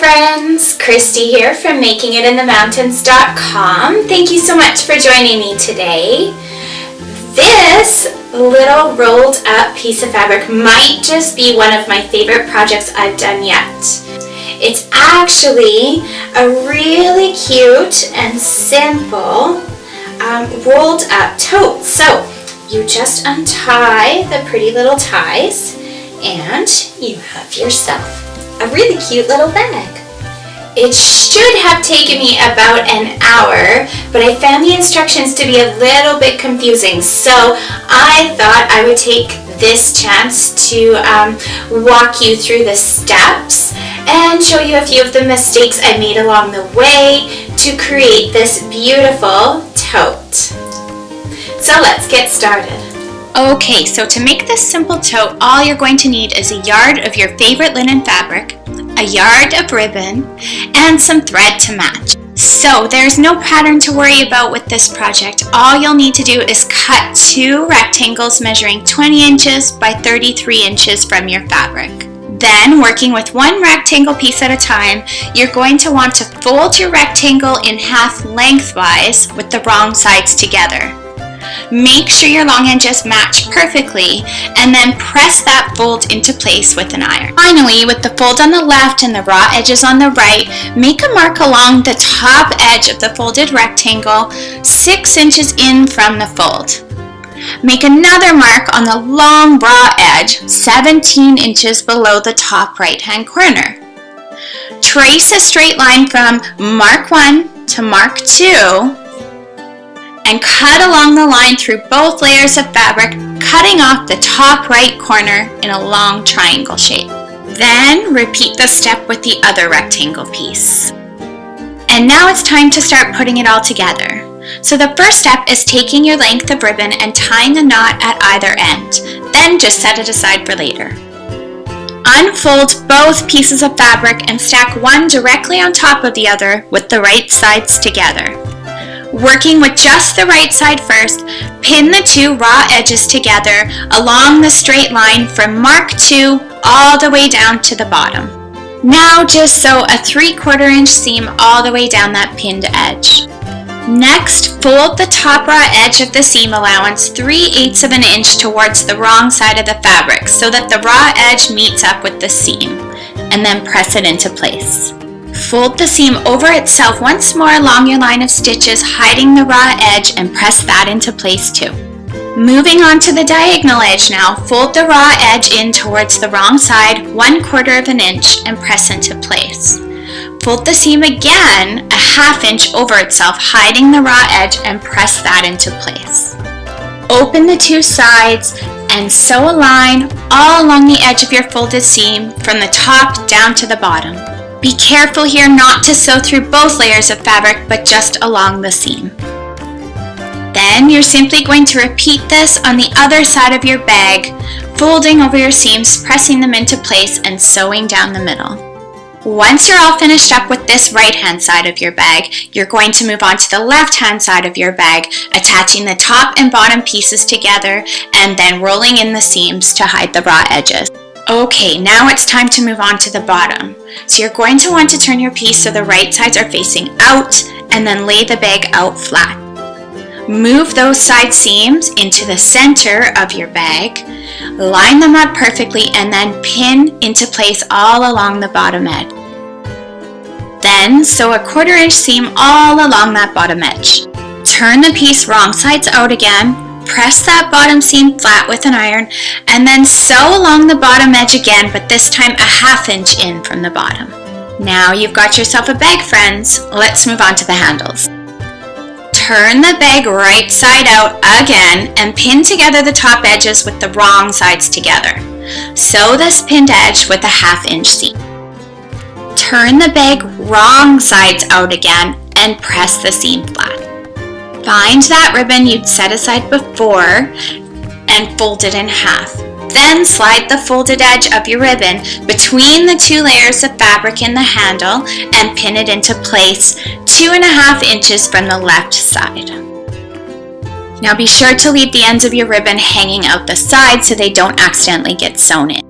friends, Christy here from MakingItInTheMountains.com. Thank you so much for joining me today. This little rolled up piece of fabric might just be one of my favorite projects I've done yet. It's actually a really cute and simple rolled up tote. So you just untie the pretty little ties and you have yourself a really cute little bag. It should have taken me about an hour, but I found the instructions to be a little bit confusing, so I thought I would take this chance to walk you through the steps and show you a few of the mistakes I made along the way to create this beautiful tote. So let's get started. Okay, so to make this simple tote, all you're going to need is a yard of your favorite linen fabric, a yard of ribbon, and some thread to match. So there's no pattern to worry about with this project. All you'll need to do is cut 2 rectangles measuring 20 inches by 33 inches from your fabric. Then, working with one rectangle piece at a time, you're going to want to fold your rectangle in half lengthwise with the wrong sides together. Make sure your long edges match perfectly and then press that fold into place with an iron. Finally, with the fold on the left and the raw edges on the right, make a mark along the top edge of the folded rectangle 6 inches in from the fold. Make another mark on the long raw edge 17 inches below the top right hand corner. Trace a straight line from mark 1 to mark 2 and cut along the line through both layers of fabric, cutting off the top right corner in a long triangle shape. Then repeat the step with the other rectangle piece. And now it's time to start putting it all together. So the first step is taking your length of ribbon and tying a knot at either end. Then just set it aside for later. Unfold both pieces of fabric and stack one directly on top of the other with the right sides together. Working with just the right side first, pin the 2 raw edges together along the straight line from mark 2 all the way down to the bottom. Now just sew a 3/4 inch seam all the way down that pinned edge. Next, fold the top raw edge of the seam allowance 3/8 of an inch towards the wrong side of the fabric so that the raw edge meets up with the seam, and then press it into place. Fold the seam over itself once more along your line of stitches, hiding the raw edge, and press that into place too. Moving on to the diagonal edge now, fold the raw edge in towards the wrong side 1/4 of an inch and press into place. Fold the seam again a 1/2 inch over itself, hiding the raw edge, and press that into place. Open the 2 sides and sew a line all along the edge of your folded seam from the top down to the bottom. Be careful here not to sew through both layers of fabric, but just along the seam. Then you're simply going to repeat this on the other side of your bag, folding over your seams, pressing them into place, and sewing down the middle. Once you're all finished up with this right-hand side of your bag, you're going to move on to the left-hand side of your bag, attaching the top and bottom pieces together, and then rolling in the seams to hide the raw edges. Okay, now it's time to move on to the bottom. So you're going to want to turn your piece so the right sides are facing out and then lay the bag out flat. Move those side seams into the center of your bag, line them up perfectly, and then pin into place all along the bottom edge. Then sew a 1/4 inch seam all along that bottom edge. Turn the piece wrong sides out again. Press that bottom seam flat with an iron and then sew along the bottom edge again, but this time a 1/2 inch in from the bottom. Now you've got yourself a bag, friends. Let's move on to the handles. Turn the bag right side out again and pin together the top edges with the wrong sides together. Sew this pinned edge with a 1/2 inch seam. Turn the bag wrong sides out again and press the seam flat. Find that ribbon you'd set aside before and fold it in half. Then slide the folded edge of your ribbon between the 2 layers of fabric in the handle and pin it into place 2.5 inches from the left side. Now be sure to leave the ends of your ribbon hanging out the side so they don't accidentally get sewn in.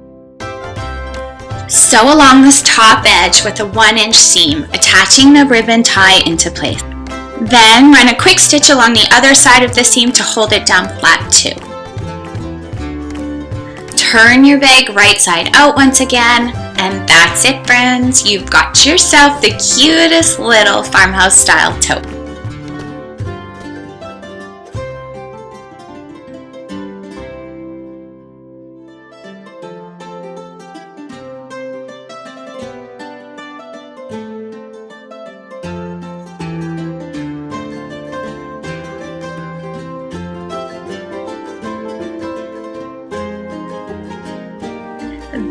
Sew along this top edge with a 1-inch seam, attaching the ribbon tie into place. Then run a quick stitch along the other side of the seam to hold it down flat too. Turn your bag right side out once again, and that's it, friends. You've got yourself the cutest little farmhouse style tote.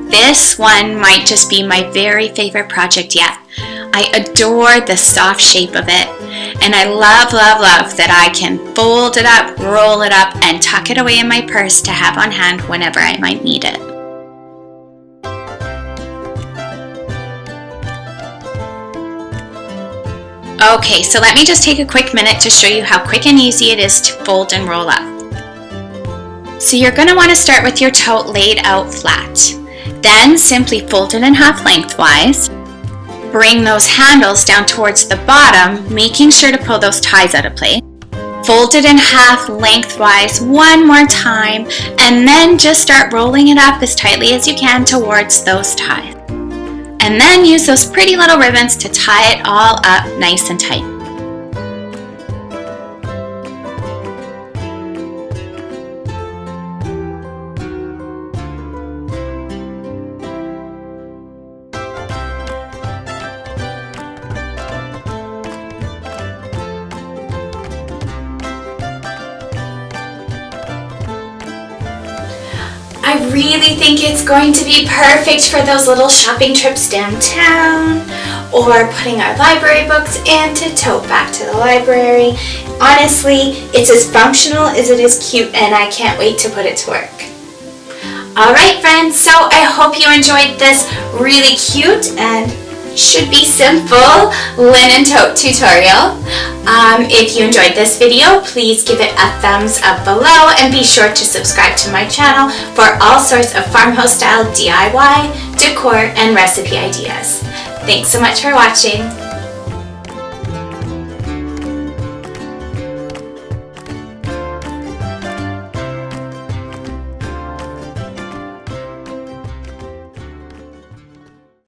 This one might just be my very favorite project yet. I adore the soft shape of it, and I love that I can fold it up, roll it up, and tuck it away in my purse to have on hand whenever I might need it. Okay, so let me just take a quick minute to show you how quick and easy it is to fold and roll up. So you're going to want to start with your tote laid out flat. Then simply fold it in half lengthwise. Bring those handles down towards the bottom, making sure to pull those ties out of place. Fold it in half lengthwise one more time, and then just start rolling it up as tightly as you can towards those ties. And then use those pretty little ribbons to tie it all up nice and tight. I really think it's going to be perfect for those little shopping trips downtown, or putting our library books in to tote back to the library. Honestly, it's as functional as it is cute, and I can't wait to put it to work. Alright friends, so I hope you enjoyed this really cute and should be simple linen tote tutorial. If you enjoyed this video, please give it a thumbs up below, and be sure to subscribe to my channel for all sorts of farmhouse style DIY, decor, and recipe ideas. Thanks so much for watching.